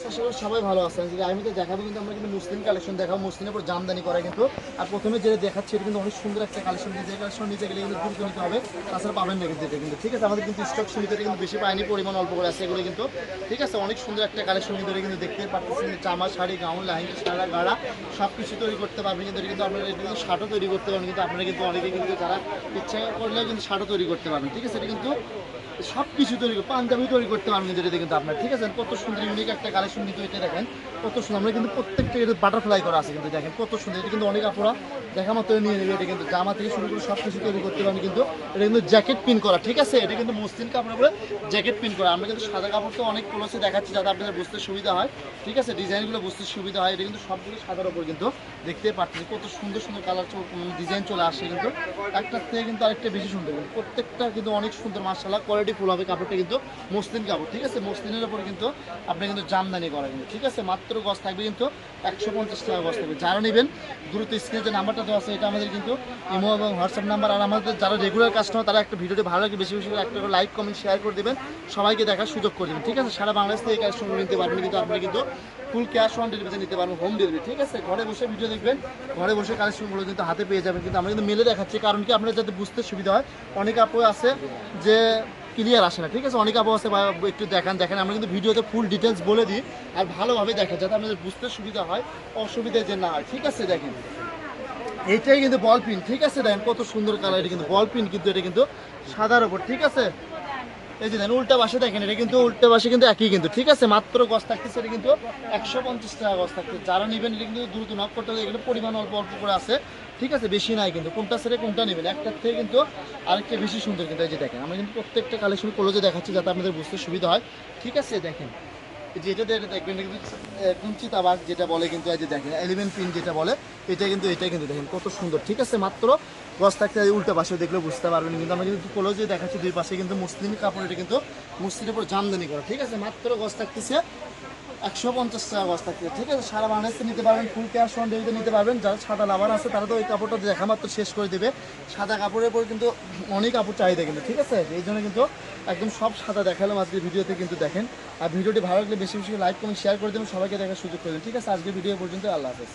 আশা করি সবাই ভালো আছেন। আমি তো দেখাবো কিন্তু আমরা কিন্তু মুসলিম কালেকশন দেখাবো, মুসলিমের উপর জামদানি করা কিন্তু। আর প্রথমে যেটা দেখাচ্ছি এটা কিন্তু অনেক সুন্দর একটা কালেকশন, যে কালেকশন নিতে গেলে কিন্তু দ্রুত নিতে হবে, তাছাড়া পাবেন না কিন্তু এটা কিন্তু। ঠিক আছে, আমাদের কিন্তু স্টক সীমিত, এটা কিন্তু বেশি পায়নি, পরিমাণ অল্প করে আছে এগুলো কিন্তু। ঠিক আছে, অনেক সুন্দর একটা কালেকশন কিন্তু, এটা কিন্তু দেখতে পাচ্ছেন জামা, শাড়ি, গাউন, লেহেঙ্গা, সারা গাড়া সব কিছু তৈরি করতে পারবেন কিন্তু। এটা কিন্তু আপনারা এটা কিন্তু শার্টও তৈরি করতে পারবেন কিন্তু, আপনারা কিন্তু অনেকে কিন্তু যারা ইচ্ছা করলেও কিন্তু শার্টও তৈরি করতে পারবেন। ঠিক আছে, এটা কিন্তু সব কিছু তৈরি করে পাঞ্জাবি তৈরি করতে পারবেন কিন্তু এটা কিন্তু আপনার। ঠিক আছে, কত সুন্দর ইউনিক একটা কালেকশন কিন্তু এটা দেখেন কত সুন্দর। আমরা কিন্তু প্রত্যেকটা এটা বাটারফ্লাই করা আছে কিন্তু, দেখেন কত সুন্দর। এটা কিন্তু অনেক আপুরা দেখা মতো নিয়ে নেবে, এটা কিন্তু জামা থেকে শুরু করে সব কিছু তৈরি করতে পারবেন কিন্তু। এটা কিন্তু জ্যাকেট পিন করা। ঠিক আছে, এটা কিন্তু মসলিন কাপড়ের উপরে জ্যাকেট পিন করা। আমরা কিন্তু সাদা কাপড় তো অনেক ক্লোজে দেখাচ্ছি যাতে আপনাদের বুঝতে সুবিধা হয়। ঠিক আছে, ডিজাইনগুলো বুঝতে সুবিধা হয়। এটা কিন্তু সবগুলো সাদার উপর কিন্তু দেখতে পাচ্ছি কত সুন্দর সুন্দর কালার ডিজাইন চলে আসে কিন্তু, একটার থেকে কিন্তু আরেকটা বেশি সুন্দর। প্রত্যেকটা কিন্তু অনেক সুন্দর, মাশাআল্লাহ কোয়ালিটি ফুল হবে কাপড়টা কিন্তু মসলিন কাপড়। ঠিক আছে, মসলিনের উপর কিন্তু আপনি কিন্তু জামদানি করা কিন্তু। ঠিক আছে, মাত্র গজ থাকবে কিন্তু 150 টাকা গজ থাকবে। যারা নেবেন দ্রুত স্ক্রিনে যে নাম্বারটা দেওয়া আছে এটা আমাদের কিন্তু ইমো এবং হোয়াটসঅ্যাপ নাম্বার। আর আমাদের যারা রেগুলার কাস্টমার তারা একটা ভিডিওটি ভালো লাগে বেশি বেশি করে একটা করে লাইক কমেন্ট শেয়ার করে দেবেন, সবাইকে দেখার সুযোগ করে দেবেন। ঠিক আছে, সারা বাংলাদেশ থেকে এই কালেকশনগুলো নিতে পারবেন কিন্তু, আপনারা কিন্তু ফুল ক্যাশ অন ডেলিভারিতে নিতে পারবেন, হোম ডেলিভারি। ঠিক আছে, ঘরে বসে ভিডিও দেখবেন, ঘরে বসে কালেকশনগুলো কিন্তু হাতে পেয়ে যাবেন কিন্তু। আমরা কিন্তু মেলে দেখাচ্ছি কারণ কি আপনারা যাতে বুঝতে সুবিধা হয়। অনেক আপু আছে যে ক্লিয়ার আসে না। ঠিক আছে, অনেক আপু আছে বা একটু দেখেন আমরা কিন্তু ভিডিওতে ফুল ডিটেলস বলে দিই আর ভালোভাবে দেখেন যাতে আপনাদের বুঝতে সুবিধা হয়, অসুবিধা যে না হয়। ঠিক আছে, দেখেন এইটাই কিন্তু বল পিন। ঠিক আছে, দেখেন কত সুন্দর কালার, এটা কিন্তু বল পিন কিন্তু, এটা কিন্তু সাদার উপর। ঠিক আছে, এই যে দেখেন উল্টা পাশে দেখেন, এটা কিন্তু উল্টা পাশে কিন্তু একই কিন্তু। ঠিক আছে, মাত্র গজ থাকতেছে এটা কিন্তু 150 টাকা গজ থাকতেছে। যারা নেবেন এটা কিন্তু দ্রুত নক করতে হবে, এগুলো পরিমাণ অল্প অল্প করে আছে। ঠিক আছে, বেশি নাই কিন্তু, কোনটা ছেড়ে কোনটা নেবেন, একটার থেকে কিন্তু আরেকটা বেশি সুন্দর কিন্তু। এই যে দেখেন আমরা কিন্তু প্রত্যেকটা কালেকশন ক্লোজে দেখাচ্ছি যাতে আপনাদের বুঝতে সুবিধা হয়। ঠিক আছে, দেখেন যেটা দেখবেন কিন্তু একদম চিতাবাগ যেটা বলে কিন্তু, এই যে দেখেন এলিমেন্ট পিন যেটা বলে এটা কিন্তু দেখেন কত সুন্দর। ঠিক আছে, মাত্র গজ থাকতে উল্টা পাশে দেখলে বুঝতে পারবেন কিন্তু। আমরা কিন্তু ক্লোজে দেখাচ্ছি দুই পাশে কিন্তু মুসলিম কাপড়, এটা কিন্তু মুসলিমের উপর জামদানি করা। ঠিক আছে, মাত্র গজ থাকতেছে 150 টাকা গজ থাকতেছে। ঠিক আছে, সারা বাংলাদেশে নিতে পারবেন, ফুল ক্যাশ অন ডেলিভারিতে নিতে পারবেন। যারা সাদা লাভার আছে তারা তো ওই কাপড়টা দেখা মাত্র শেষ করে দেবে। সাদা কাপড়ের উপর কিন্তু অনেক কাপড় চাহিদা কিন্তু। ঠিক আছে, এই জন্য কিন্তু একদম সব সাদা দেখালাম আজকের ভিডিওতে কিন্তু। দেখেন আর ভিডিওটি ভালো লাগলে বেশি বেশি লাইক কমেন্ট শেয়ার করে দেবেন, সবাইকে দেখার সুযোগ করে দেবেন। ঠিক আছে, আজকের ভিডিও পর্যন্ত, আল্লাহ হাফেজ।